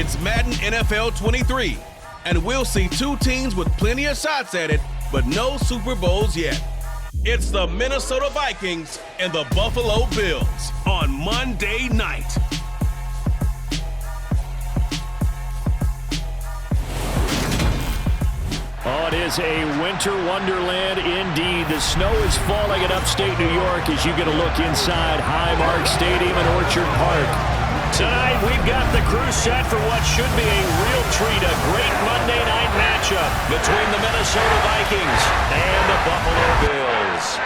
It's Madden NFL 23, and we'll see two teams with plenty of shots at it, but no Super Bowls yet. It's the Minnesota Vikings and the Buffalo Bills on Monday night. Oh, it is a winter wonderland indeed. The snow is falling in upstate New York as you get a look inside Highmark Stadium in Orchard Park. Tonight, we've got the crew set for what should be a real treat, a great Monday night matchup between the Minnesota Vikings and the Buffalo Bills.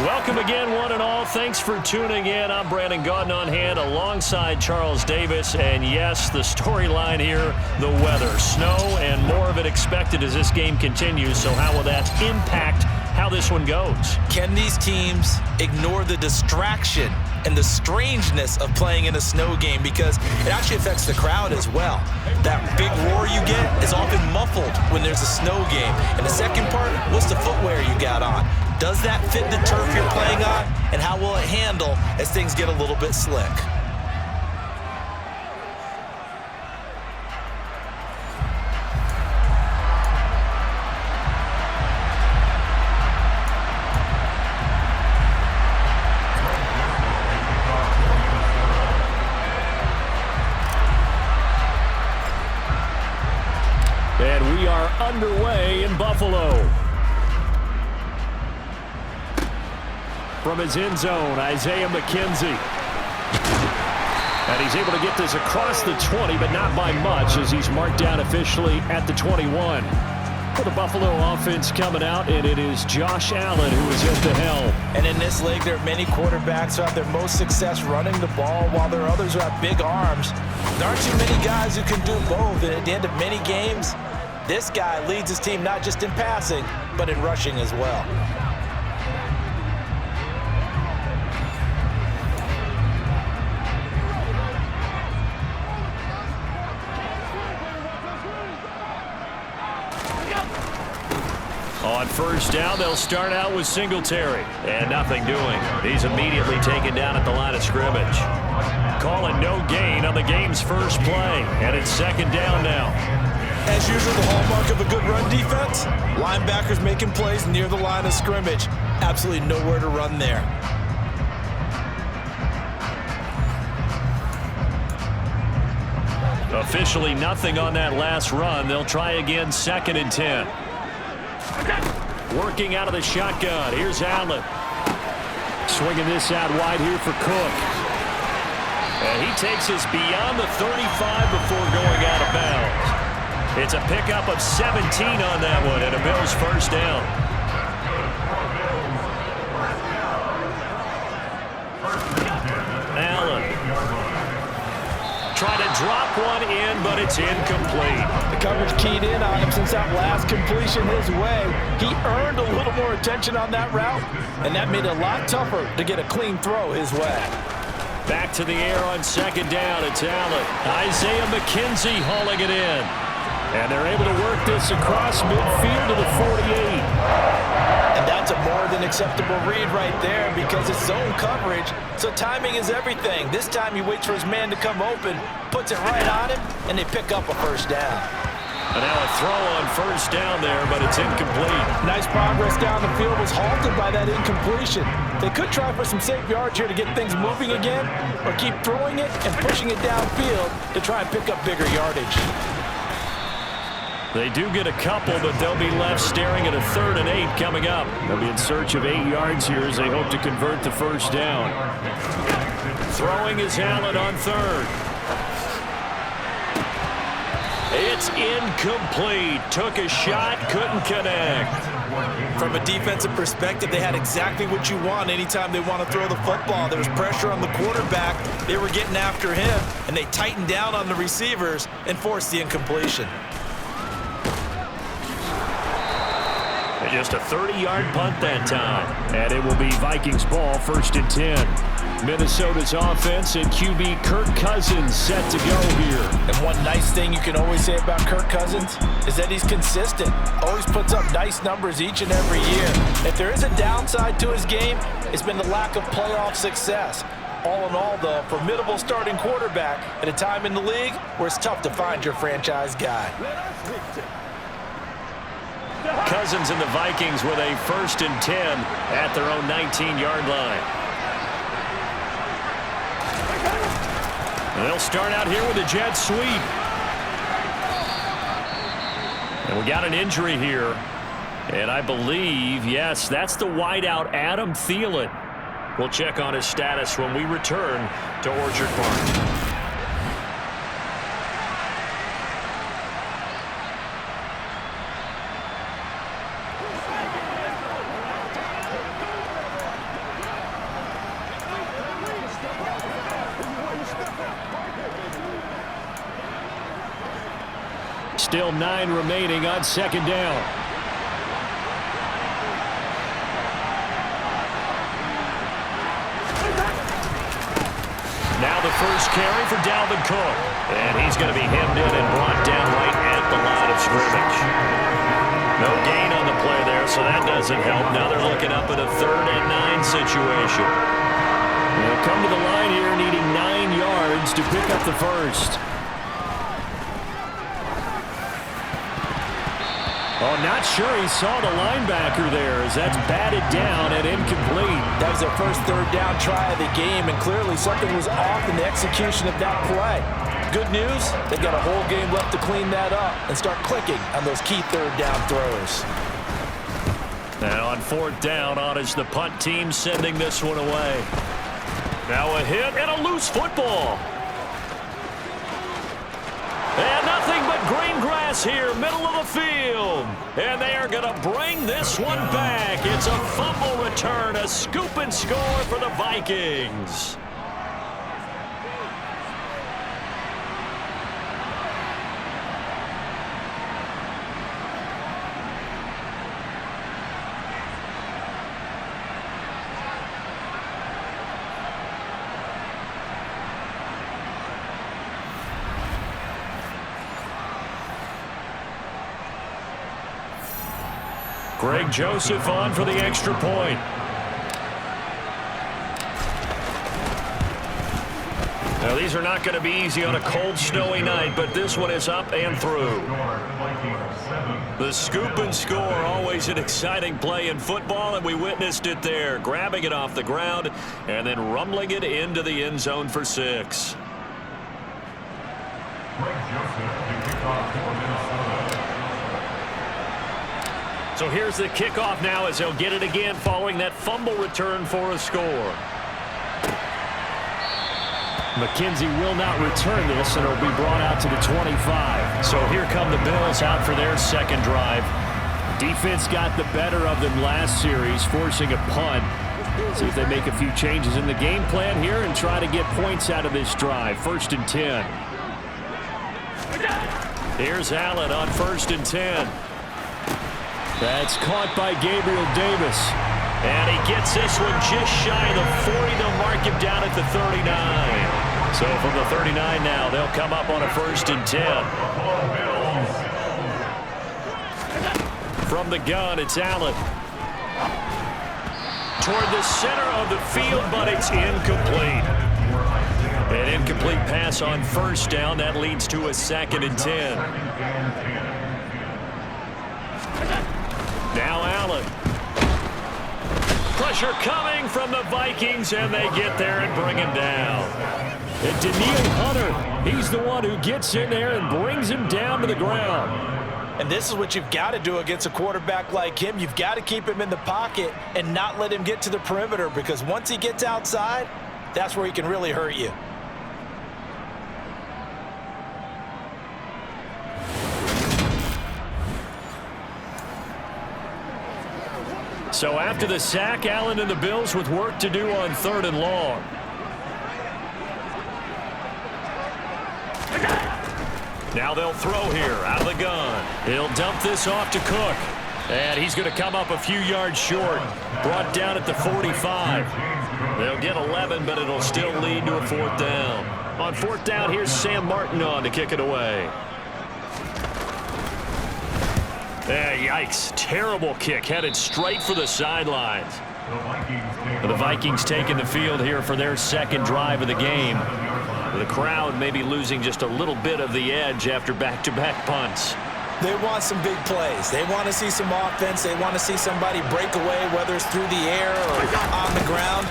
Welcome again, one and all. Thanks for tuning in. I'm Brandon Gaudin on hand alongside Charles Davis. And yes, the storyline here, the weather. Snow and more of it expected as this game continues. So how will that impact how this one goes? Can these teams ignore the distraction and the strangeness of playing in a snow game? Because it actually affects the crowd as well. That big roar you get is often muffled when there's a snow game. And the second part, what's the footwear you got on? Does that fit the turf you're playing on? And how will it handle as things get a little bit slick? And we are underway in Buffalo. From his end zone, Isaiah McKenzie. And he's able to get this across the 20, but not by much as he's marked down officially at the 21. For the Buffalo offense coming out, and it is Josh Allen who is at the helm. And in this league, there are many quarterbacks who have their most success running the ball, while there are others who have big arms. There aren't too many guys who can do both, and at the end of many games, this guy leads his team not just in passing, but in rushing as well. On first down, they'll start out with Singletary. And nothing doing. He's immediately taken down at the line of scrimmage. Calling no gain on the game's first play. And it's second down now. As usual, the hallmark of a good run defense, linebackers making plays near the line of scrimmage. Absolutely nowhere to run there. Officially nothing on that last run. They'll try again, 2nd and 10. Working out of the shotgun. Here's Allen. Swinging this out wide here for Cook. And he takes us beyond the 35 before going out of bounds. It's a pickup of 17 on that one and a Bills first down. Allen. Trying to drop one in, but it's incomplete. The coverage keyed in on him since that last completion his way. He earned a little more attention on that route, and that made it a lot tougher to get a clean throw his way. Back to the air on second down. It's Allen. Isaiah McKenzie hauling it in. And they're able to work this across midfield to the 48. And that's a more than acceptable read right there because it's zone coverage, so timing is everything. This time he waits for his man to come open, puts it right on him, and they pick up a first down. And now a throw on first down there, but it's incomplete. Nice progress down the field was halted by that incompletion. They could try for some safe yards here to get things moving again, or keep throwing it and pushing it downfield to try and pick up bigger yardage. They do get a couple, but they'll be left staring at a 3rd and 8 coming up. They'll be in search of 8 yards here as they hope to convert the first down. Throwing is Allen on 3rd. It's incomplete. Took a shot, couldn't connect. From a defensive perspective, they had exactly what you want anytime they want to throw the football. There was pressure on the quarterback. They were getting after him, and they tightened down on the receivers and forced the incompletion. And just a 30-yard punt that time. And it will be Vikings ball, 1st and 10. Minnesota's offense and QB Kirk Cousins set to go here. And one nice thing you can always say about Kirk Cousins is that he's consistent. Always puts up nice numbers each and every year. If there is a downside to his game, it's been the lack of playoff success. All in all, the formidable starting quarterback at a time in the league where it's tough to find your franchise guy. Cousins and the Vikings with a 1st and 10 at their own 19-yard line. They'll start out here with a jet sweep. And we got an injury here. And I believe, yes, that's the wideout, Adam Thielen. We'll check on his status when we return to Orchard Park. Still 9 remaining on 2nd down. Now the first carry for Dalvin Cook. And he's going to be hemmed in and brought down right at the line of scrimmage. No gain on the play there, so that doesn't help. Now they're looking up at a 3rd and 9 situation. They'll come to the line here needing 9 yards to pick up the first. Oh, not sure he saw the linebacker there as that's batted down and incomplete. That was their first 3rd down try of the game, and clearly something was off in the execution of that play. Good news, they've got a whole game left to clean that up and start clicking on those key 3rd down throws. Now on 4th down, on is the punt team sending this one away. Now a hit and a loose football. And nothing but green grass here, middle of the field. And they are going to bring this one back. It's a fumble return, a scoop and score for the Vikings. Greg Joseph on for the extra point. Now, these are not going to be easy on a cold, snowy night, but this one is up and through. The scoop and score, always an exciting play in football, and we witnessed it there, grabbing it off the ground and then rumbling it into the end zone for 6. So here's the kickoff now as they'll get it again following that fumble return for a score. McKenzie will not return this, and it'll be brought out to the 25. So here come the Bills out for their 2nd drive. Defense got the better of them last series, forcing a punt. See if they make a few changes in the game plan here and try to get points out of this drive. 1st and 10. Here's Allen on 1st and 10. That's caught by Gabriel Davis. And he gets this one just shy of the 40. They'll mark him down at the 39. So from the 39 now, they'll come up on a 1st and 10. From the gun, it's Allen. Toward the center of the field, but it's incomplete. An incomplete pass on 1st down. That leads to a 2nd and 10. Now Allen. Pressure coming from the Vikings, and they get there and bring him down. And Daniil Hunter, he's the one who gets in there and brings him down to the ground. And this is what you've got to do against a quarterback like him. You've got to keep him in the pocket and not let him get to the perimeter, because once he gets outside, that's where he can really hurt you. So after the sack, Allen and the Bills with work to do on 3rd and long. Now they'll throw here out of the gun. He'll dump this off to Cook. And he's going to come up a few yards short. Brought down at the 45. They'll get 11, but it'll still lead to a 4th down. On 4th down, here's Sam Martin on to kick it away. Yikes. Terrible kick headed straight for the sidelines. The Vikings taking the field here for their second drive of the game. The crowd maybe losing just a little bit of the edge after back-to-back punts. They want some big plays. They want to see some offense. They want to see somebody break away, whether it's through the air or on the ground.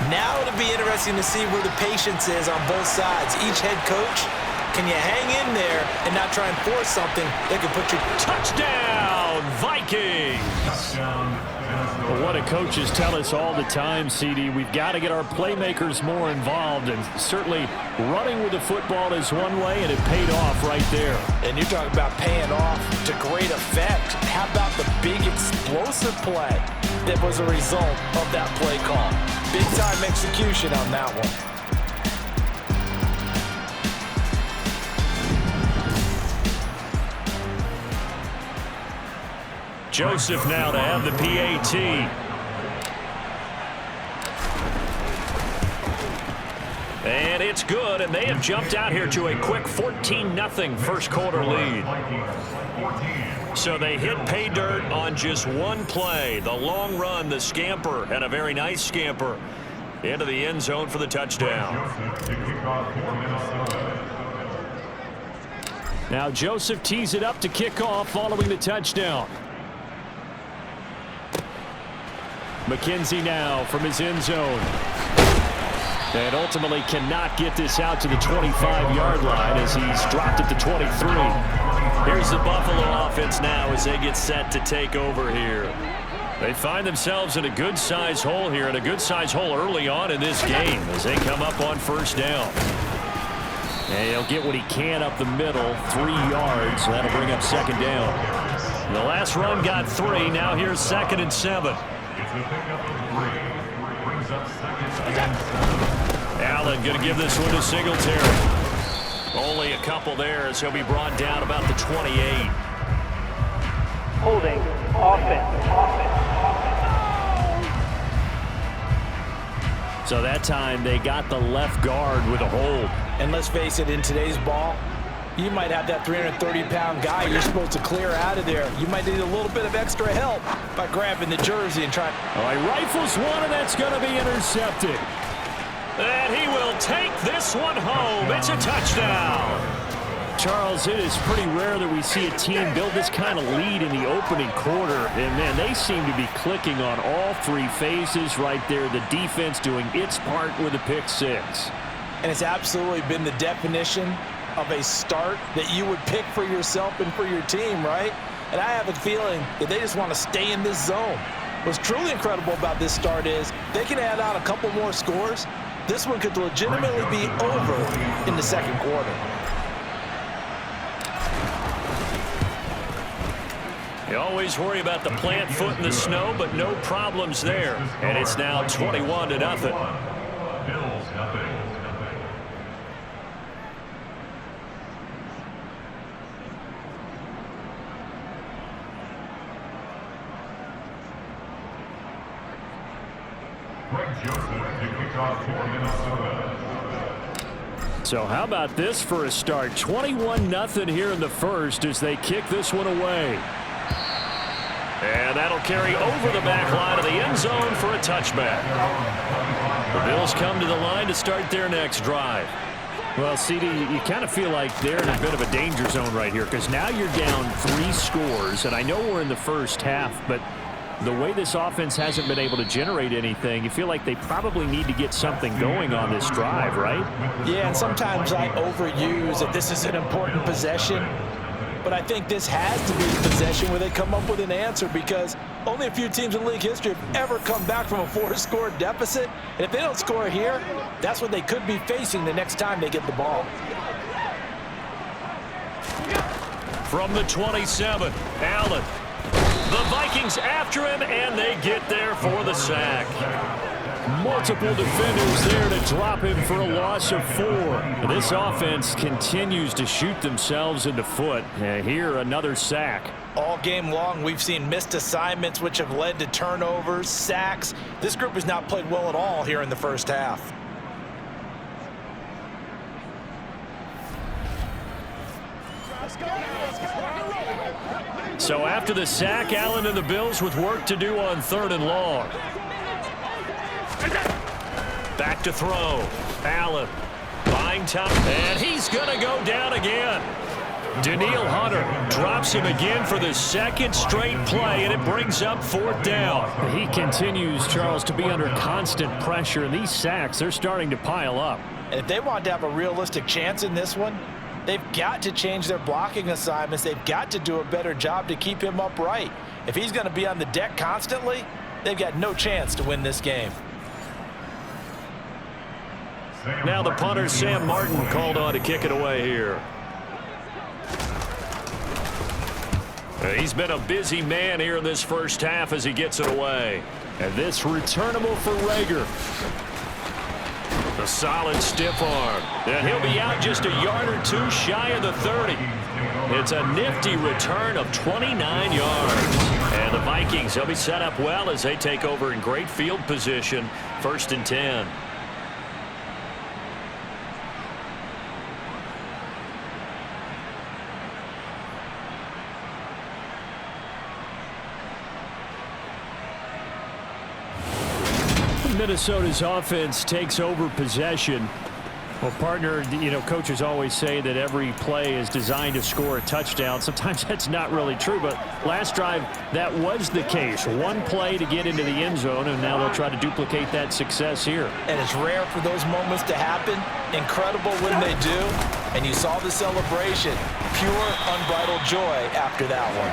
Now it'll be interesting to see where the patience is on both sides. Each head coach, can you hang in there and not try and force something that can put you... Touchdown, Vikings! Well, what do coaches tell us all the time, CD? We've got to get our playmakers more involved, and certainly running with the football is one way, and it paid off right there. And you're talking about paying off to great effect. How about the big explosive play that was a result of that play call? Big-time execution on that one. Joseph now to have the PAT. And it's good, and they have jumped out here to a quick 14-0 first quarter lead. So they hit pay dirt on just one play. The long run, the scamper, and a very nice scamper into the end zone for the touchdown. Now Joseph tees it up to kick off following the touchdown. McKenzie now from his end zone. And ultimately cannot get this out to the 25-yard line as he's dropped it to 23. Here's the Buffalo offense now as they get set to take over here. They find themselves in a good-sized hole here, and a good-sized hole early on in this game as they come up on first down. And he'll get what he can up the middle, 3 yards. That'll bring up second down. The last run got 3. Now here's 2nd and 7. Allen going to give this one to Singletary. Only a couple there as he'll be brought down about the 28. Holding, offense. So that time they got the left guard with a hold. And let's face it, in today's ball, you might have that 330-pound guy you're supposed to clear out of there. You might need a little bit of extra help by grabbing the jersey and trying. All right, rifles one, and that's going to be intercepted. And he will take this one home. It's a touchdown. Charles, it is pretty rare that we see a team build this kind of lead in the opening quarter. And, man, they seem to be clicking on all 3 phases right there. The defense doing its part with a pick 6. And it's absolutely been the definition of a start that you would pick for yourself and for your team, right? And I have a feeling that they just want to stay in this zone. What's truly incredible about this start is they can add on a couple more scores. This one could legitimately be over in the second quarter. You always worry about the plant foot in the snow, but no problems there. And it's now 21-0. Bills-Madden. So how about this for a start? 21-0 here in the first as they kick this one away. And that'll carry over the back line of the end zone for a touchback. The Bills come to the line to start their next drive. Well, CD, you kind of feel like they're in a bit of a danger zone right here because now you're down 3 scores, and I know we're in the first half, but the way this offense hasn't been able to generate anything, you feel like they probably need to get something going on this drive, right? Yeah, and sometimes I overuse that this is an important possession, but I think this has to be the possession where they come up with an answer because only a few teams in league history have ever come back from a 4-score deficit. And if they don't score here, that's what they could be facing the next time they get the ball. From the 27, Allen. The Vikings after him, and they get there for the sack. Multiple defenders there to drop him for a loss of 4. This offense continues to shoot themselves in the foot. Here, another sack. All game long, we've seen missed assignments, which have led to turnovers, sacks. This group has not played well at all here in the first half. So after the sack, Allen and the Bills with work to do on 3rd and long. Back to throw. Allen. Buying time. And he's going to go down again. Daniil Hunter drops him again for the second straight play, and it brings up 4th down. He continues, Charles, to be under constant pressure, and these sacks, they're starting to pile up. And if they want to have a realistic chance in this one, they've got to change their blocking assignments. They've got to do a better job to keep him upright. If he's going to be on the deck constantly, they've got no chance to win this game. Now the punter, Sam Martin, called on to kick it away here. He's been a busy man here in this first half as he gets it away. And this returnable for Rager. A solid stiff arm. And he'll be out just a yard or two shy of the 30. It's a nifty return of 29 yards. And the Vikings, they'll be set up well as they take over in great field position. 1st and 10. Minnesota's offense takes over possession. Well, partner, coaches always say that every play is designed to score a touchdown. Sometimes that's not really true, but last drive, that was the case. One play to get into the end zone, and now they'll try to duplicate that success here. And it's rare for those moments to happen. Incredible when they do. And you saw the celebration. Pure, unbridled joy after that one.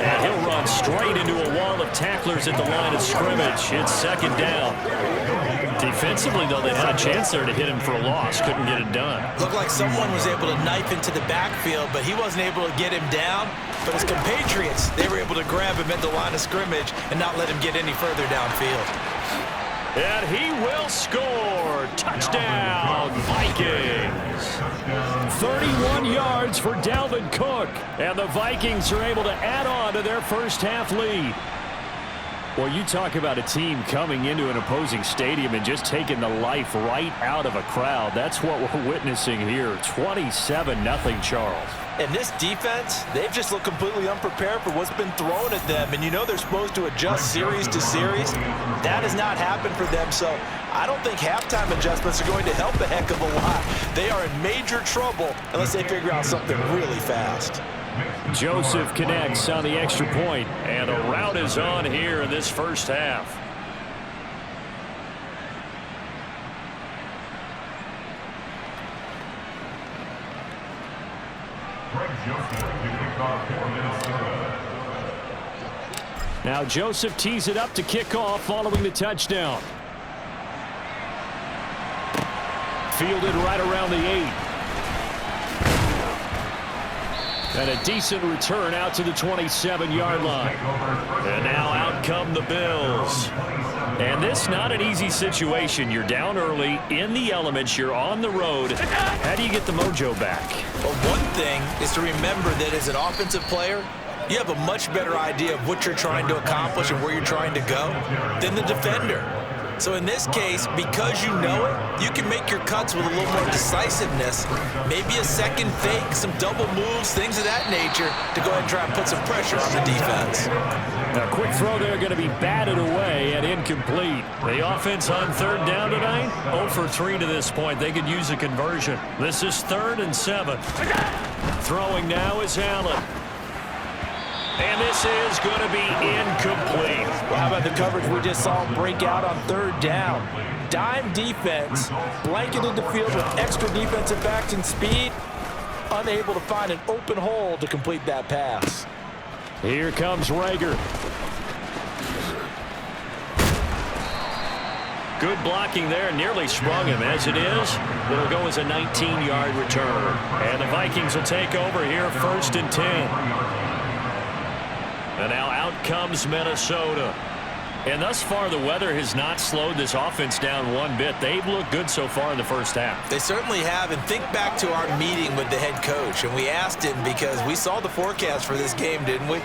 And he'll run straight into a wall of tacklers at the line of scrimmage. It's 2nd down. Defensively, though, they had a chance there to hit him for a loss. Couldn't get it done. Looked like someone was able to knife into the backfield, but he wasn't able to get him down. But his compatriots, they were able to grab him at the line of scrimmage and not let him get any further downfield. And he will score. Touchdown, Vikings. 31 yards for Dalvin Cook. And the Vikings are able to add on to their first half lead. Well, you talk about a team coming into an opposing stadium and just taking the life right out of a crowd. That's what we're witnessing here. 27-0, Charles. And this defense, they've just looked completely unprepared for what's been thrown at them. And they're supposed to adjust series to series. That has not happened for them. So I don't think halftime adjustments are going to help a heck of a lot. They are in major trouble unless they figure out something really fast. Joseph connects on the extra point. And a rout is on here in this first half. Now Joseph tees it up to kick off following the touchdown. Fielded right around the 8. And a decent return out to the 27-yard line. And now out come the Bills. And this not an easy situation. You're down early, in the elements, you're on the road. How do you get the mojo back? Well, one thing is to remember that as an offensive player, you have a much better idea of what you're trying to accomplish and where you're trying to go than the defender. So in this case, because you know it, you can make your cuts with a little more decisiveness. Maybe a second fake, some double moves, things of that nature to go ahead and try and put some pressure on the defense. A quick throw there going to be batted away and incomplete. The offense on 3rd down tonight, 0 for 3 to this point. They could use a conversion. This is 3rd and 7. Throwing now is Allen. And this is going to be incomplete. Well, how about the coverage we just saw break out on 3rd down? Dime defense, blanketed the field with extra defensive backs and speed, unable to find an open hole to complete that pass. Here comes Rager. Good blocking there, nearly sprung him. As it is, it'll go as a 19-yard return. And the Vikings will take over here 1st and 10. And now out comes Minnesota. And thus far, the weather has not slowed this offense down one bit. They've looked good so far in the first half. They certainly have. And think back to our meeting with the head coach. And we asked him because we saw the forecast for this game, didn't we?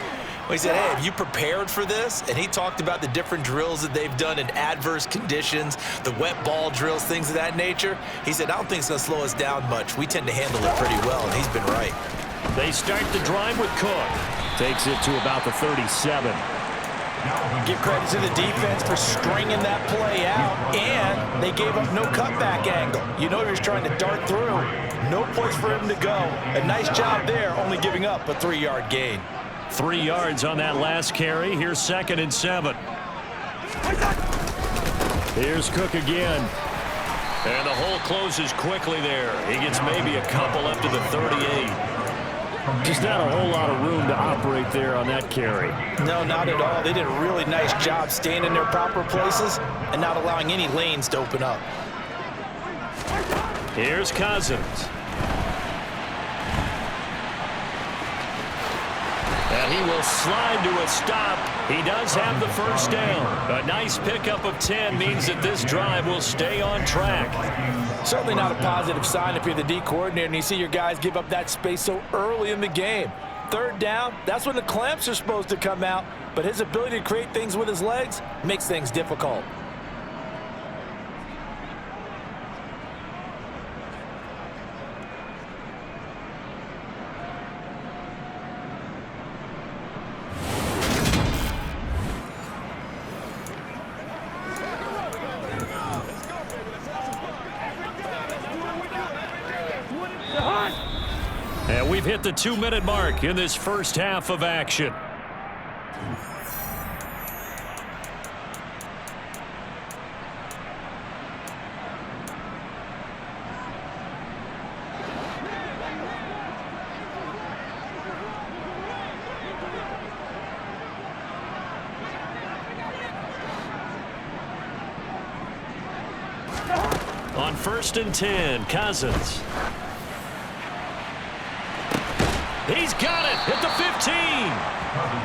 We said, hey, have you prepared for this? And he talked about the different drills that they've done in adverse conditions, the wet ball drills, things of that nature. He said, I don't think it's going to slow us down much. We tend to handle it pretty well, and he's been right. They start the drive with Cook. Takes it to about the 37. Give credit to the defense for stringing that play out, and they gave up no cutback angle. You know he was trying to dart through. No place for him to go. A nice job there, only giving up a 3-yard gain. 3 yards on that last carry. Here's 2nd and 7. Here's Cook again. And the hole closes quickly there. He gets maybe a couple up to the 38. Just not a whole lot of room to operate there on that carry. No, not at all. They did a really nice job staying in their proper places and not allowing any lanes to open up. Here's Cousins. And he will slide to a stop. He does have the first down. A nice pickup of 10 means that this drive will stay on track. Certainly not a positive sign if you're the D coordinator and you see your guys give up that space so early in the game. 3rd down, that's when the clamps are supposed to come out, but his ability to create things with his legs makes things difficult. And we've hit the 2-minute mark in this first half of action. On 1st and 10, Cousins. He's got it at the 15.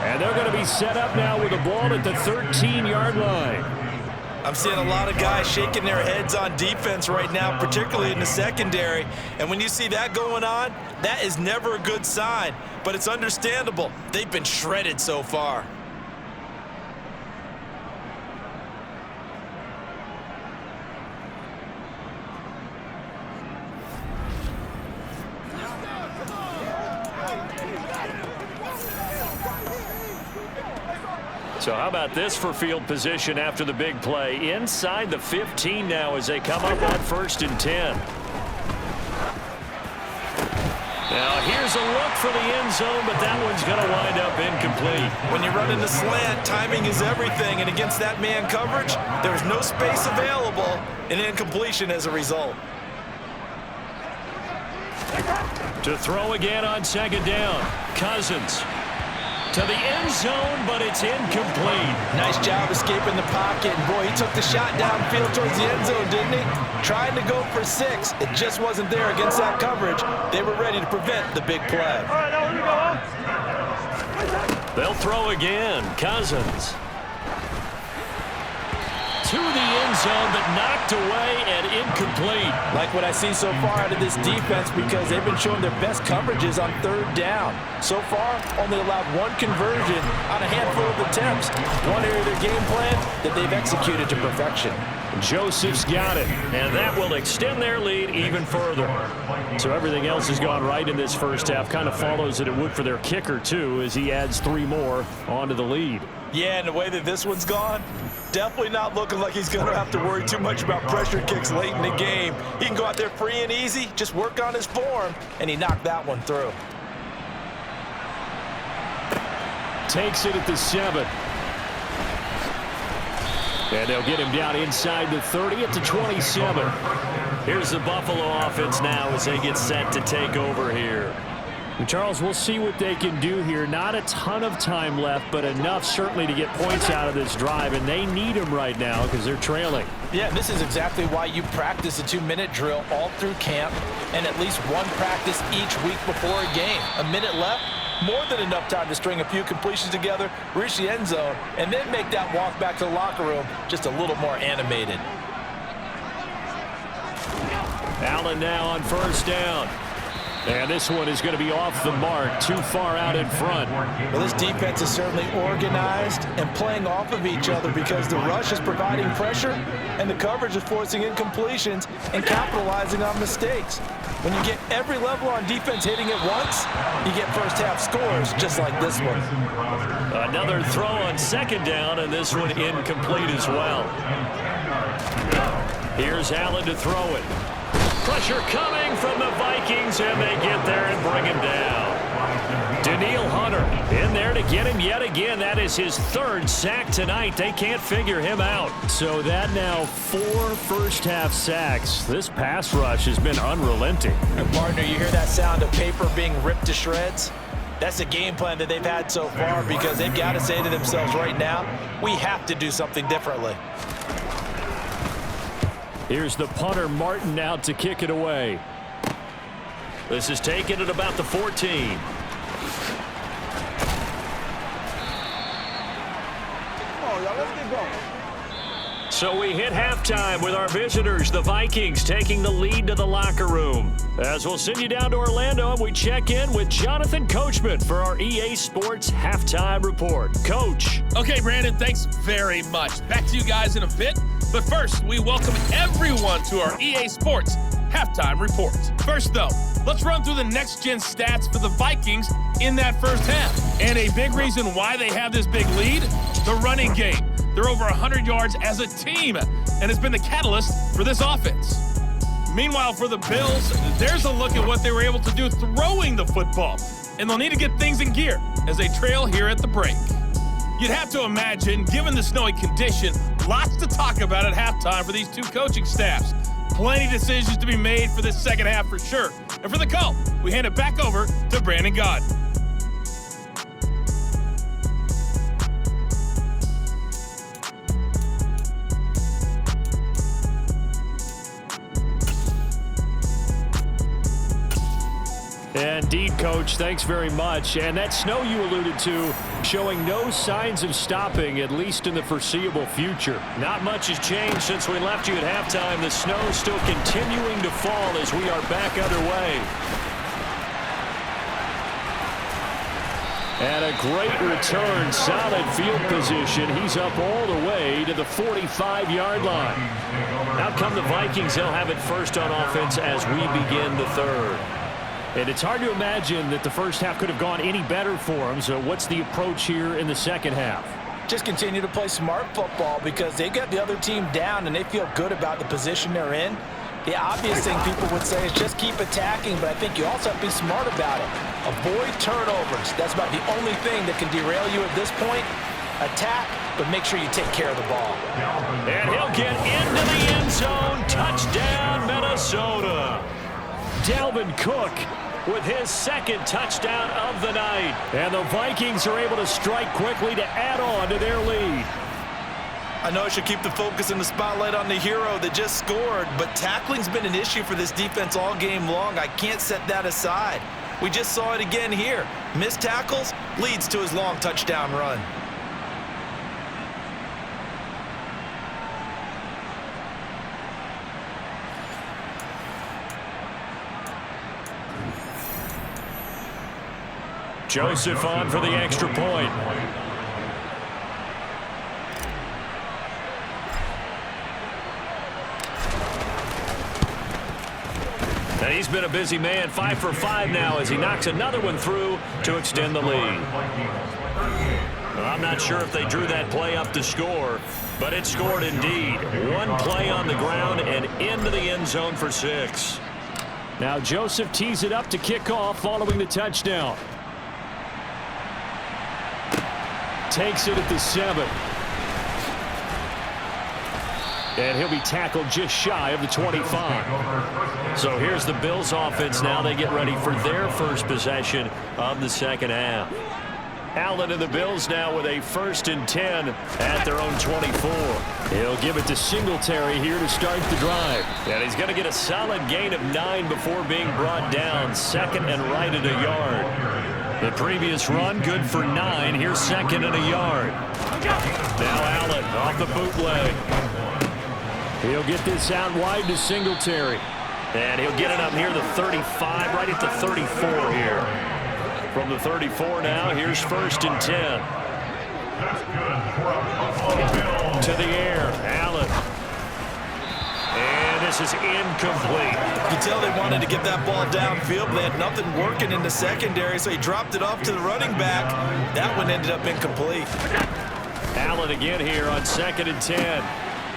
And they're going to be set up now with a ball at the 13-yard line. I'm seeing a lot of guys shaking their heads on defense right now, particularly in the secondary. And when you see that going on, that is never a good sign. But it's understandable. They've been shredded so far. So how about this for field position after the big play? Inside the 15 now as they come up on 1st and 10. Now here's a look for the end zone, but that one's going to wind up incomplete. When you run in the slant, timing is everything, and against that man coverage, there's no space available, and incompletion as a result. To throw again on 2nd down, Cousins. To the end zone, but it's incomplete. Nice job escaping the pocket. And boy, he took the shot downfield towards the end zone, didn't he? Trying to go for 6. It just wasn't there against that coverage. They were ready to prevent the big play. They'll throw again. Cousins. To the end zone, but knocked away and incomplete. Like what I see so far out of this defense because they've been showing their best coverages on 3rd down. So far, only allowed 1 conversion on a handful of attempts. One area of their game plan that they've executed to perfection. Joseph's got it, and that will extend their lead even further. So everything else has gone right in this first half. Kind of follows that it would for their kicker, too, as he adds 3 more onto the lead. Yeah, and the way that this one's gone, definitely not looking like he's going to have to worry too much about pressure kicks late in the game. He can go out there free and easy, just work on his form, and he knocked that one through. Takes it at the 7. And they'll get him down inside the 30 at the 27. Here's the Buffalo offense now as they get set to take over here. And Charles, we'll see what they can do here. Not a ton of time left, but enough certainly to get points out of this drive, and they need them right now because they're trailing. Yeah, this is exactly why you practice a 2-minute drill all through camp and at least 1 practice each week before a game. A minute left, more than enough time to string a few completions together, reach the end zone, and then make that walk back to the locker room just a little more animated. Allen now on 1st down. And this one is going to be off the mark, too far out in front. Well, this defense is certainly organized and playing off of each other because the rush is providing pressure and the coverage is forcing incompletions and capitalizing on mistakes. When you get every level on defense hitting at once, you get first half scores just like this one. Another throw on second down, and this one incomplete as well. Here's Allen to throw it. Pressure coming from the Vikings, and they get there and bring him down. Danielle Hunter in there to get him yet again. That is his third sack tonight. They can't figure him out. So that now 4 first-half sacks. This pass rush has been unrelenting. And partner, you hear that sound of paper being ripped to shreds? That's the game plan that they've had so far because they've got to say to themselves right now, we have to do something differently. Here's the punter, Martin, out to kick it away. This is taken at about the 14. So we hit halftime with our visitors, the Vikings, taking the lead to the locker room. As we'll send you down to Orlando, and we check in with Jonathan Coachman for our EA Sports Halftime Report. Coach. Okay, Brandon, thanks very much. Back to you guys in a bit. But first, we welcome everyone to our EA Sports Halftime Report. First, though, let's run through the next-gen stats for the Vikings in that first half. And a big reason why they have this big lead, the running game. They're over 100 yards as a team, and it's been the catalyst for this offense. Meanwhile, for the Bills, there's a look at what they were able to do throwing the football, and they'll need to get things in gear as they trail here at the break. You'd have to imagine, given the snowy condition, lots to talk about at halftime for these two coaching staffs. Plenty of decisions to be made for this second half for sure. And for the call, we hand it back over to Brandon Gaudin. Indeed, Coach. Thanks very much. And that snow you alluded to showing no signs of stopping, at least in the foreseeable future. Not much has changed since we left you at halftime. The snow is still continuing to fall as we are back underway. And a great return, solid field position. He's up all the way to the 45-yard line. Out come the Vikings. They'll have it first on offense as we begin the third. And it's hard to imagine that the first half could have gone any better for them. So what's the approach here in the second half? Just continue to play smart football because they got the other team down and they feel good about the position they're in. The obvious thing people would say is just keep attacking, but I think you also have to be smart about it. Avoid turnovers. That's about the only thing that can derail you at this point. Attack, but make sure you take care of the ball. And he'll get into the end zone. Touchdown, Minnesota. Dalvin Cook with his second touchdown of the night. And the Vikings are able to strike quickly to add on to their lead. I know I should keep the focus and the spotlight on the hero that just scored, but tackling's been an issue for this defense all game long. I can't set that aside. We just saw it again here. Missed tackles leads to his long touchdown run. Joseph on for the extra point. And he's been a busy man, 5 for 5 now as he knocks another one through to extend the lead. Well, I'm not sure if they drew that play up to score, but it scored indeed. One play on the ground and into the end zone for 6. Now Joseph tees it up to kick off following the touchdown. Takes it at the 7. And he'll be tackled just shy of the 25. So here's the Bills offense now. They get ready for their first possession of the second half. Allen and the Bills now with a 1st and 10 at their own 24. He'll give it to Singletary here to start the drive. And he's going to get a solid gain of 9 before being brought down. 2nd and right at a yard. The previous run, good for 9. Here's 2nd and a yard. Now Allen off the bootleg. He'll get this out wide to Singletary. And he'll get it up near the 35, right at the 34 here. From the 34 now, here's 1st and 10. To the air, Allen. And this is incomplete. You can tell they wanted to get that ball downfield, but they had nothing working in the secondary, so he dropped it off to the running back. That one ended up incomplete. Allen again here on 2nd and 10.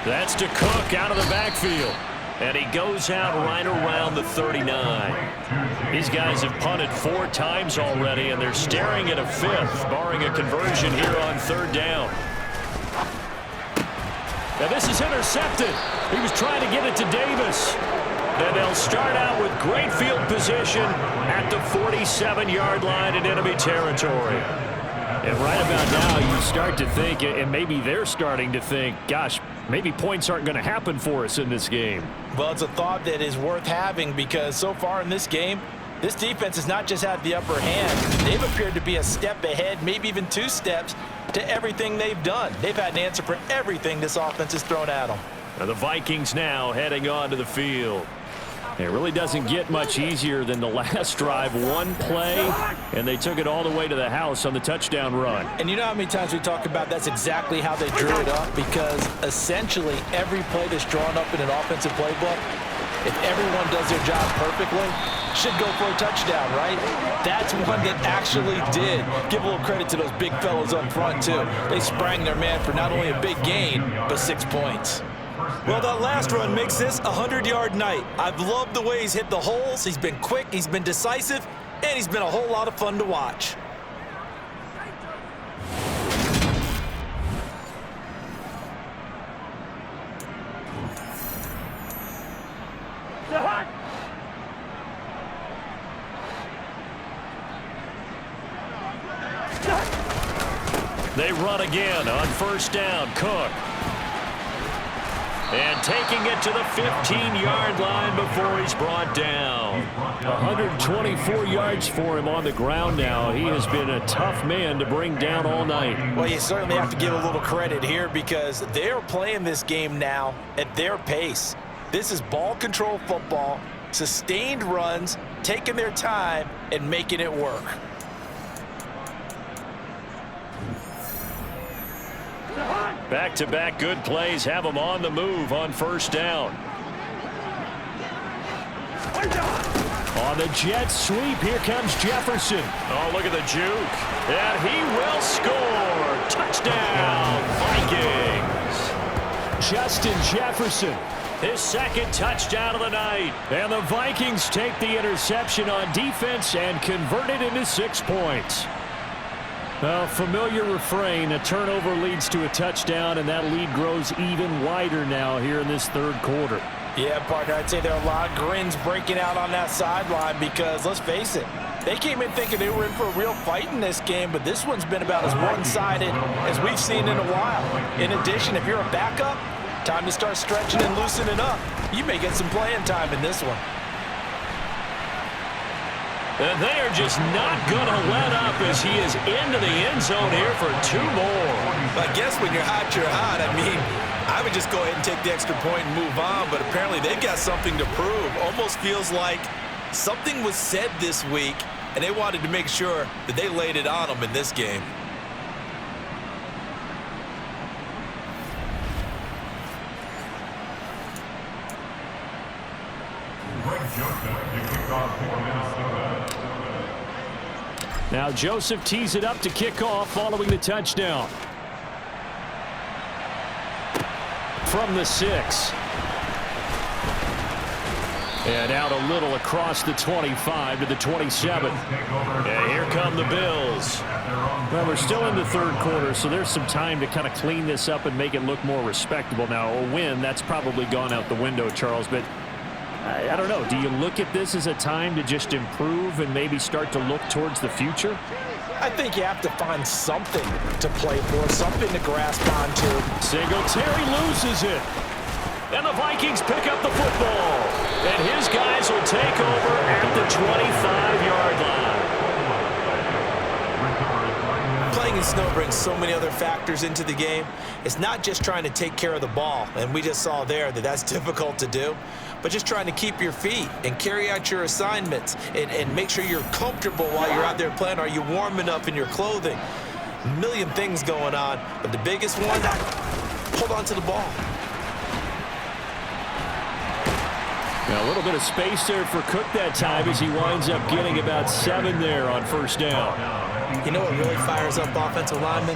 That's to Cook out of the backfield. And he goes out right around the 39. These guys have punted 4 times already, and they're staring at a 5th, barring a conversion here on 3rd down. Now this is intercepted. He was trying to get it to Davis. And they'll start out with great field position at the 47-yard line in enemy territory. And right about now, you start to think, and maybe they're starting to think, gosh, maybe points aren't going to happen for us in this game. Well, it's a thought that is worth having because so far in this game, this defense has not just had the upper hand. They've appeared to be a step ahead, maybe even 2 steps to everything they've done. They've had an answer for everything this offense has thrown at them. Now the Vikings now heading onto the field. It really doesn't get much easier than the last drive. 1 play, and they took it all the way to the house on the touchdown run. And you know how many times we talk about that's exactly how they drew it up? Because essentially every play that's drawn up in an offensive playbook, if everyone does their job perfectly, should go for a touchdown, right? That's one that actually did. Give a little credit to those big fellows up front, too. They sprang their man for not only a big gain, but 6 points. Well, that last run makes this a 100-yard night. I've loved the way he's hit the holes. He's been quick, he's been decisive, and he's been a whole lot of fun to watch. They run again on 1st down. Cook. And taking it to the 15-yard line before he's brought down. 124 yards for him on the ground now. He has been a tough man to bring down all night. Well, you certainly have to give a little credit here because they're playing this game now at their pace. This is ball control football, sustained runs, taking their time, and making it work. Back-to-back good plays have them on the move on 1st down. On the jet sweep, here comes Jefferson. Oh, look at the juke. And he will score. Touchdown, Vikings. Justin Jefferson, his 2nd touchdown of the night. And the Vikings take the interception on defense and convert it into 6 points. Well, familiar refrain, a turnover leads to a touchdown, and that lead grows even wider now here in this 3rd quarter. Yeah, partner, I'd say there are a lot of grins breaking out on that sideline because, let's face it, they came in thinking they were in for a real fight in this game, but this one's been about as one-sided as we've seen in a while. In addition, if you're a backup, time to start stretching and loosening up. You may get some playing time in this one. And they are just not going to let up as he is into the end zone here for 2 more. I guess when you're hot, you're hot. I mean, I would just go ahead and take the extra point and move on, but apparently they've got something to prove. Almost feels like something was said this week, and they wanted to make sure that they laid it on them in this game. Now Joseph tees it up to kick off following the touchdown. From the 6. And out a little across the 25 to the 27. And here come the Bills. Well, we're still in the 3rd quarter, so there's some time to kind of clean this up and make it look more respectable. Now, a win, that's probably gone out the window, Charles, but I don't know. Do you look at this as a time to just improve and maybe start to look towards the future? I think you have to find something to play for, something to grasp onto. Singletary loses it. And the Vikings pick up the football. And his guys will take over at the 25-yard line. Playing Tony Snow brings so many other factors into the game. It's not just trying to take care of the ball, and we just saw there that that's difficult to do, but just trying to keep your feet and carry out your assignments and make sure you're comfortable while you're out there playing. Are you warm enough in your clothing? A million things going on, but the biggest one, hold on to the ball. Now a little bit of space there for Cook that time as he winds up getting about 7 there on first down. You know what really fires up offensive linemen?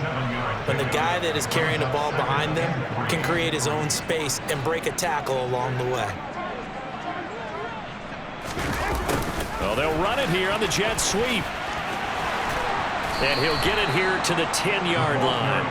When the guy that is carrying the ball behind them can create his own space and break a tackle along the way. Well, they'll run it here on the jet sweep. And he'll get it here to the 10-yard line.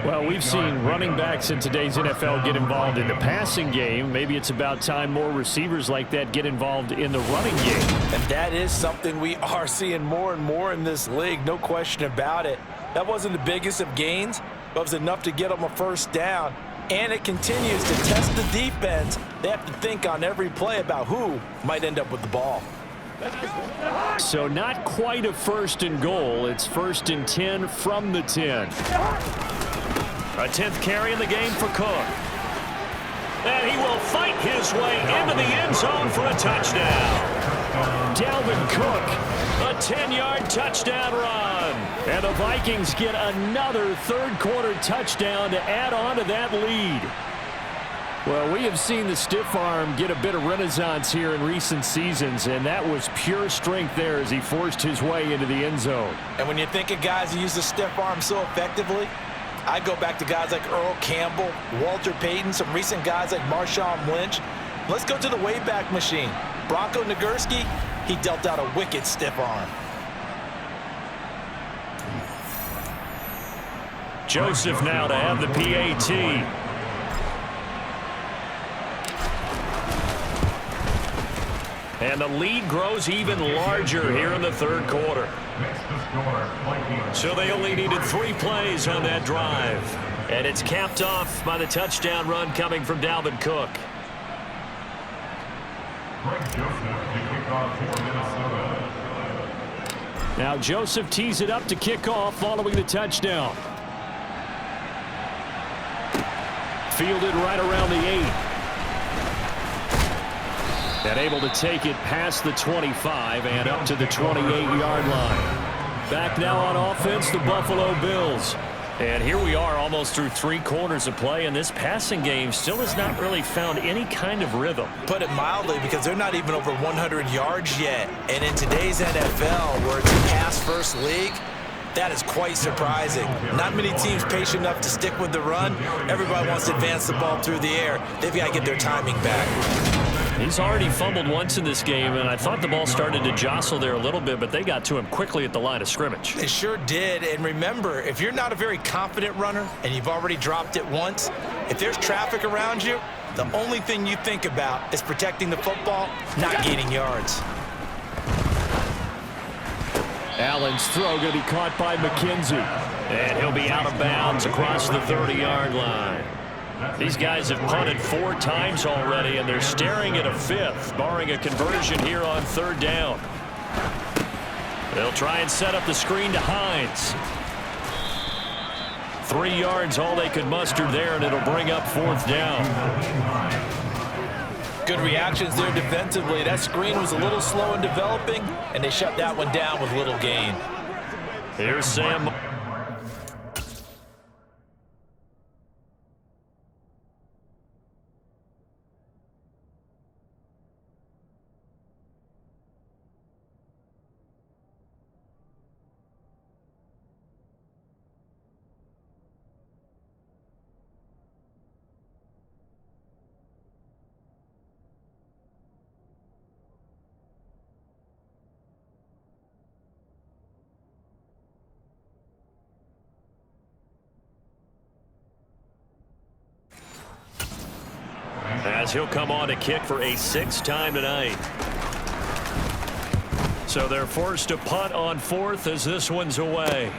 Well, we've seen running backs in today's NFL get involved in the passing game. Maybe it's about time more receivers like that get involved in the running game. And that is something we are seeing more and more in this league, no question about it. That wasn't the biggest of gains, but it was enough to get them a first down. And it continues to test the defense. They have to think on every play about who might end up with the ball. So not quite a 1st and goal. It's 1st and 10 from the 10. A 10th carry in the game for Cook. And he will fight his way into the end zone for a touchdown. Dalvin Cook, a 10-yard touchdown run. And the Vikings get another third-quarter touchdown to add on to that lead. Well, we have seen the stiff arm get a bit of renaissance here in recent seasons, and that was pure strength there as he forced his way into the end zone. And when you think of guys who use the stiff arm so effectively, I go back to guys like Earl Campbell, Walter Payton, some recent guys like Marshawn Lynch. Let's go to the Wayback Machine. Bronco Nagurski, he dealt out a wicked stiff arm. Joseph now to have the PAT. And the lead grows even larger here in the third quarter. So they only needed 3 plays on that drive. And it's capped off by the touchdown run coming from Dalvin Cook. Now Joseph tees it up to kick off following the touchdown. Fielded right around the 8. And able to take it past the 25 and up to the 28-yard line. Back now on offense, the Buffalo Bills. And here we are almost through 3 quarters of play, and this passing game still has not really found any kind of rhythm. Put it mildly, because they're not even over 100 yards yet. And in today's NFL, where it's a pass-first league, that is quite surprising. Not many teams patient enough to stick with the run. Everybody wants to advance the ball through the air. They've got to get their timing back. He's already fumbled once in this game, and I thought the ball started to jostle there a little bit, but they got to him quickly at the line of scrimmage. They sure did. And remember, if you're not a very confident runner and you've already dropped it once, if there's traffic around you, the only thing you think about is protecting the football, not gaining yards. Allen's throw going to be caught by McKenzie. And he'll be out of bounds across the 30-yard line. These guys have punted 4 times already, and they're staring at a 5th, barring a conversion here on 3rd down. They'll try and set up the screen to Hines. 3 yards, all they could muster there, and it'll bring up 4th down. Good reactions there defensively. That screen was a little slow in developing, and they shut that one down with little gain. Here's Sam. As he'll come on to kick for a 6th time tonight. So they're forced to punt on 4th as this one's away.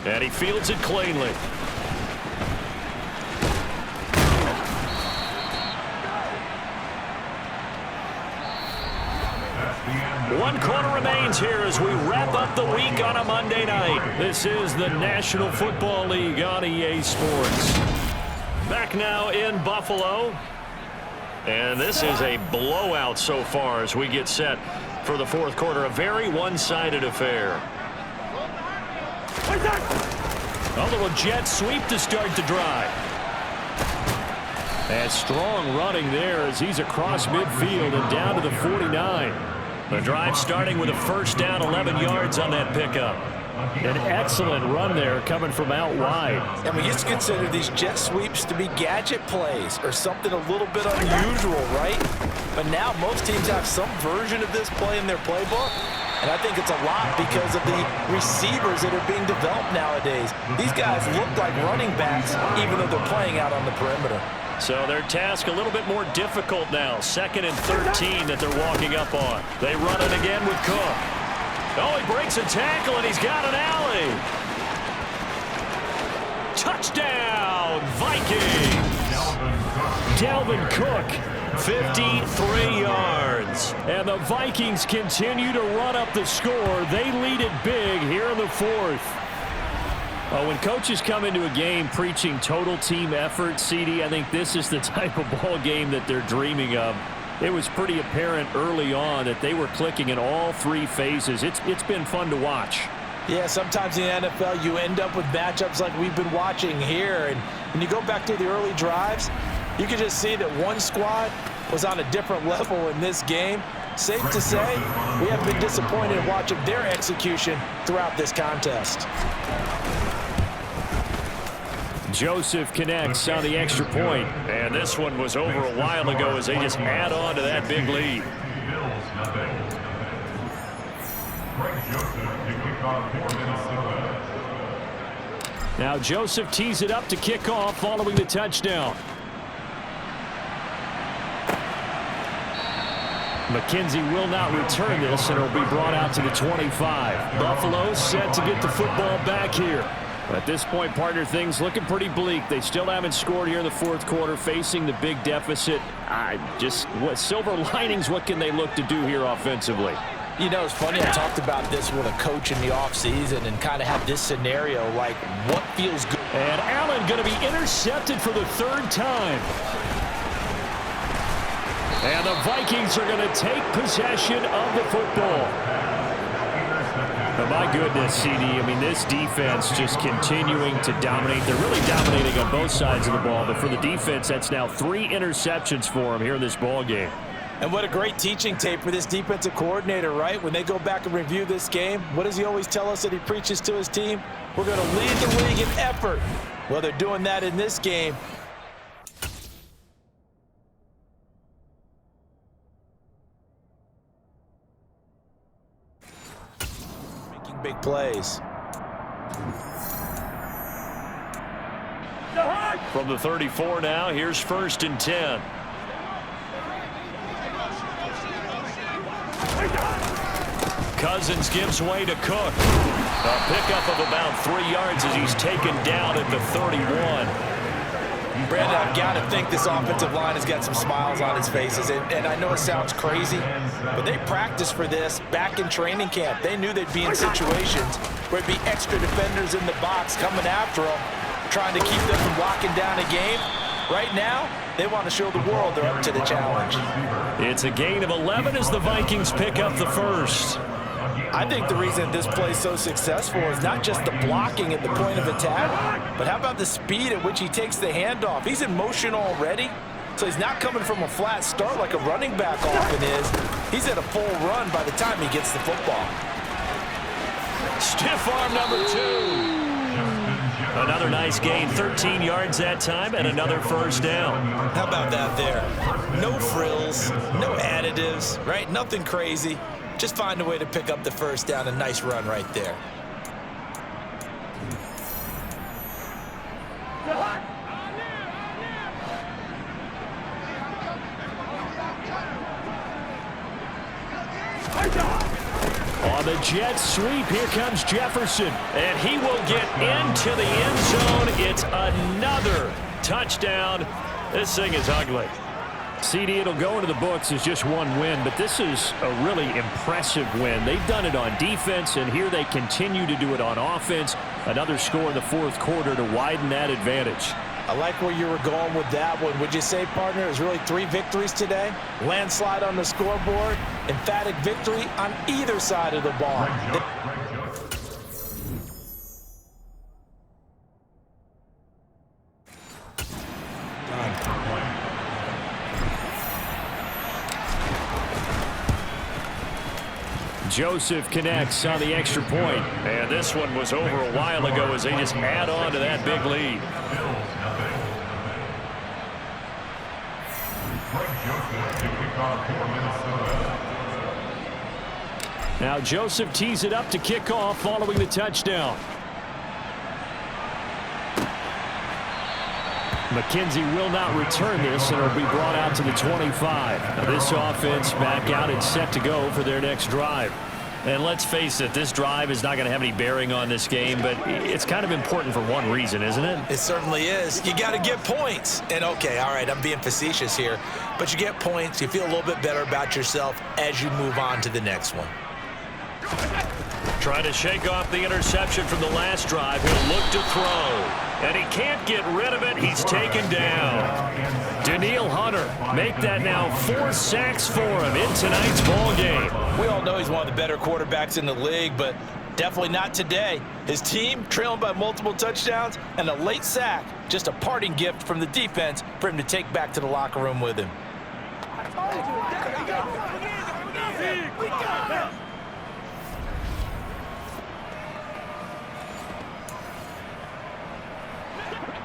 And he fields it cleanly. 1 quarter remains here as we wrap up the week on a Monday night. This is the National Football League on EA Sports. Back now in Buffalo. And this is a blowout so far as we get set for the fourth quarter. A very one-sided affair. A little jet sweep to start the drive. And strong running there as he's across midfield and down to the 49. The drive starting with a first down, 11 yards on that pickup. An excellent run there coming from out wide. And we used to consider these jet sweeps to be gadget plays or something a little bit unusual, right? But now most teams have some version of this play in their playbook. And I think it's a lot because of the receivers that are being developed nowadays. These guys look like running backs even though they're playing out on the perimeter. So their task a little bit more difficult now. 2nd and 13 that they're walking up on. They run it again with Cook. Oh, he breaks a tackle, and he's got an alley. Touchdown, Vikings. Dalvin Cook, 53 yards. And the Vikings continue to run up the score. They lead it big here in the fourth. When coaches come into a game preaching total team effort, CD, I think this is the type of ball game that they're dreaming of. It was pretty apparent early on that they were clicking in all 3 phases. It's been fun to watch. Yeah, sometimes in the NFL you end up with matchups like we've been watching here. And when you go back to the early drives, you can just see that one squad was on a different level in this game. Safe to say, we have been disappointed in watching their execution throughout this contest. Joseph connects on the extra point. And this one was over a while ago as they just add on to that big lead. Now Joseph tees it up to kick off following the touchdown. McKenzie will not return this, and it'll be brought out to the 25. Buffalo set to get the football back here. At this point, partner, things looking pretty bleak. They still haven't scored here in the fourth quarter, facing the big deficit. What silver linings, what can they look to do here offensively? You know, it's funny, I talked about this with a coach in the offseason and kind of had this scenario, like, what feels good? And Allen going to be intercepted for the 3rd time. And the Vikings are going to take possession of the football. But my goodness, CD, I mean, this defense just continuing to dominate. They're really dominating on both sides of the ball. But for the defense, that's now 3 interceptions for them here in this ball game. And what a great teaching tape for this defensive coordinator, right? When they go back and review this game, what does he always tell us that he preaches to his team? We're going to lead the league in effort. Well, they're doing that in this game. Making big plays. From the 34 now, here's 1st and 10. Cousins gives way to Cook. A pickup of about 3 yards as he's taken down at the 31. Brandon, I've got to think this offensive line has got some smiles on its faces. And I know it sounds crazy, but they practiced for this back in training camp. They knew they'd be in situations where it'd be extra defenders in the box coming after them, trying to keep them from locking down a game. Right now, they want to show the world they're up to the challenge. It's a gain of 11 as the Vikings pick up the first. I think the reason this play is so successful is not just the blocking at the point of attack, but how about the speed at which he takes the handoff? He's in motion already, so he's not coming from a flat start like a running back often is. He's at a full run by the time he gets the football. Stiff arm number 2. Another nice gain, 13 yards that time, and another first down. How about that there? No frills, no additives, right? Nothing crazy. Just find a way to pick up the first down. A nice run right there. On the jet sweep, here comes Jefferson, and he will get into the end zone. It's another touchdown. This thing is ugly. CD, it'll go into the books as just one win, but this is a really impressive win. They've done it on defense, and here they continue to do it on offense. Another score in the fourth quarter to widen that advantage. I like where you were going with that one. Would you say, partner, it was really 3 victories today? Landslide on the scoreboard, emphatic victory on either side of the ball. Joseph connects on the extra point. And this one was over a while ago as they just add on to that big lead. Now Joseph tees it up to kick off following the touchdown. McKenzie will not return this, and it'll be brought out to the 25. Now this offense back out and set to go for their next drive. And let's face it, this drive is not going to have any bearing on this game, but it's kind of important for one reason, isn't it? It certainly is. You got to get points. And, okay, all right, I'm being facetious here, but you get points, you feel a little bit better about yourself as you move on to the next one. Trying to shake off the interception from the last drive. He'll look to throw. And he can't get rid of it. He's taken down. Danielle Hunter, make that now 4 sacks for him in tonight's ball game. We all know he's one of the better quarterbacks in the league, but definitely not today. His team trailing by multiple touchdowns and a late sack. Just a parting gift from the defense for him to take back to the locker room with him.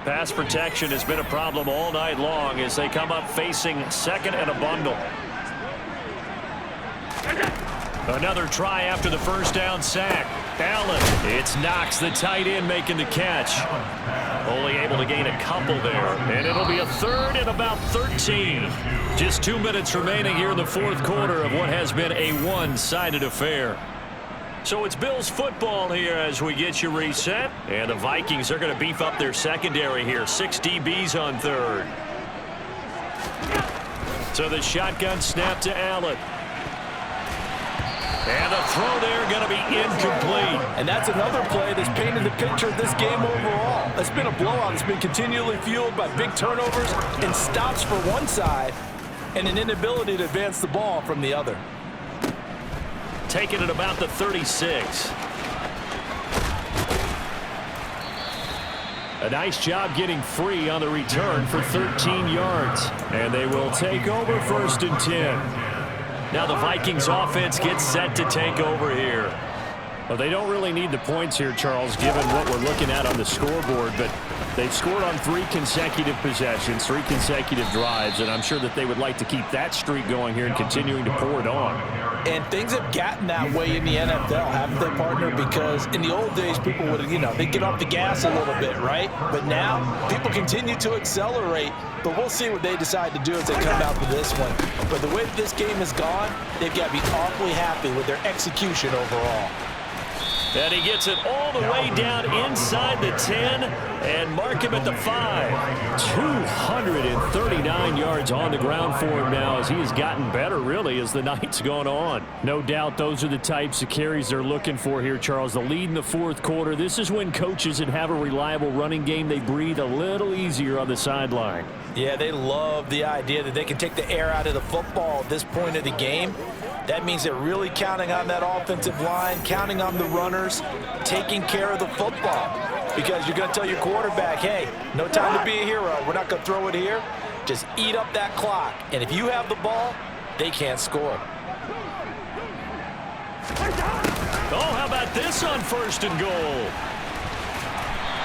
Pass protection has been a problem all night long as they come up facing second and a bundle. Another try after the first down sack. Allen, it's Knox, the tight end, making the catch. Only able to gain a couple there, and it'll be a third and about 13. Just 2 minutes remaining here in the fourth quarter of what has been a one-sided affair. So it's Bills football here as we get you reset. And the Vikings are going to beef up their secondary here. 6 DBs on third. So the shotgun snap to Allen. And the throw there going to be incomplete. And that's another play that's painted the picture of this game overall. It's been a blowout. It's been continually fueled by big turnovers and stops for one side and an inability to advance the ball from the other. Taken at about the 36. A nice job getting free on the return for 13 yards. And they will take over 1st and 10. Now the Vikings offense gets set to take over here. Well, they don't really need the points here, Charles, given what we're looking at on the scoreboard, but they've scored on 3 consecutive possessions, 3 consecutive drives, and I'm sure that they would like to keep that streak going here and continuing to pour it on. And things have gotten that way in the NFL, haven't they, partner? Because in the old days, people would, they'd get off the gas a little bit, right? But now, people continue to accelerate, but we'll see what they decide to do as they come out for this one. But the way that this game has gone, they've got to be awfully happy with their execution overall. And he gets it all the way down inside the 10 and mark him at the 5. 239 yards on the ground for him now as he has gotten better, really, as the night's gone on. No doubt those are the types of carries they're looking for here, Charles. The lead in the fourth quarter. This is when coaches that have a reliable running game, they breathe a little easier on the sideline. Yeah, they love the idea that they can take the air out of the football at this point of the game. That means they're really counting on that offensive line, counting on the runners, taking care of the football. Because you're going to tell your quarterback, hey, no time to be a hero. We're not going to throw it here. Just eat up that clock. And if you have the ball, they can't score. Oh, how about this on 1st and goal?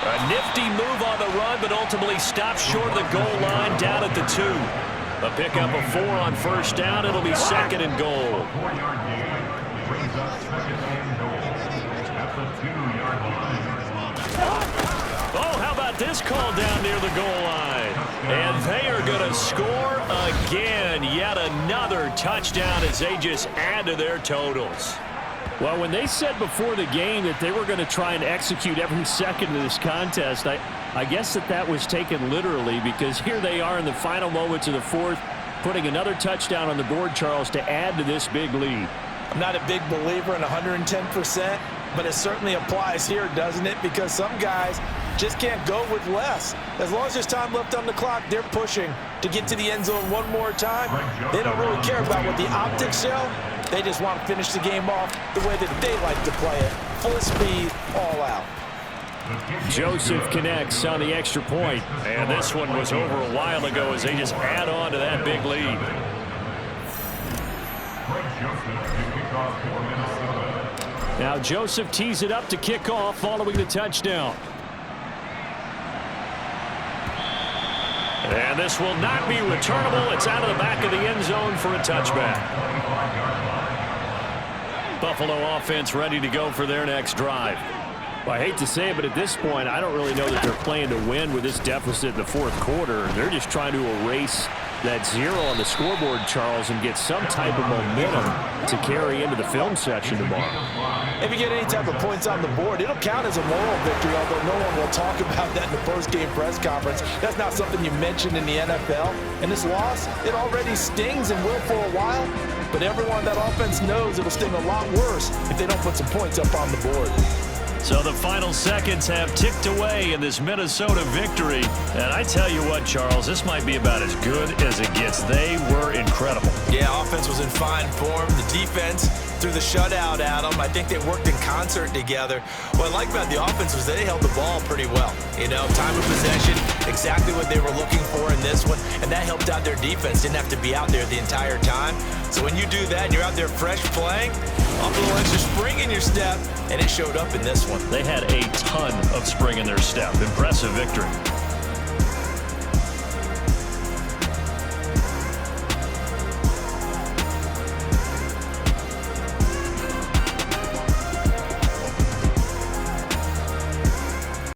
A nifty move on the run, but ultimately stops short of the goal line down at the 2. A pickup of 4 on 1st down. It'll be 2nd and goal. Oh, how about this call down near the goal line? And they are going to score again. Yet another touchdown as they just add to their totals. Well, when they said before the game that they were going to try and execute every second of this contest, I guess that was taken literally, because here they are in the final moments of the fourth. putting another touchdown on the board, Charles, to add to this big lead. I'm not a big believer in 110%, but it certainly applies here, doesn't it? Because some guys just can't go with less. As long as there's time left on the clock, they're pushing to get to the end zone one more time. They don't really care about what the optics show. They just want to finish the game off the way that they like to play it. Full speed, all out. Joseph connects on the extra point. And this one was over a while ago as they just add on to that big lead. Now Joseph tees it up to kick off following the touchdown. And this will not be returnable. It's out of the back of the end zone for a touchback. Buffalo offense ready to go for their next drive. Well, I hate to say it, but at this point, I don't really know that they're playing to win with this deficit in the fourth quarter. They're just trying to erase that 0 on the scoreboard, Charles, and get some type of momentum to carry into the film section tomorrow. If you get any type of points on the board, it'll count as a moral victory, although no one will talk about that in the post-game press conference. That's not something you mentioned in the NFL. And this loss, it already stings and will for a while, but everyone on that offense knows it'll sting a lot worse if they don't put some points up on the board. So the final seconds have ticked away in this Minnesota victory. And I tell you what, Charles, this might be about as good as it gets. They were incredible. Yeah, offense was in fine form. The defense threw the shutout at them. I think they worked in concert together. What I like about the offense was they held the ball pretty well. You know, time of possession, exactly what they were looking for in this one. And that helped out their defense. Didn't have to be out there the entire time. So when you do that and you're out there fresh playing, off a little extra spring in your step, and it showed up in this one. They had a ton of spring in their step. Impressive victory.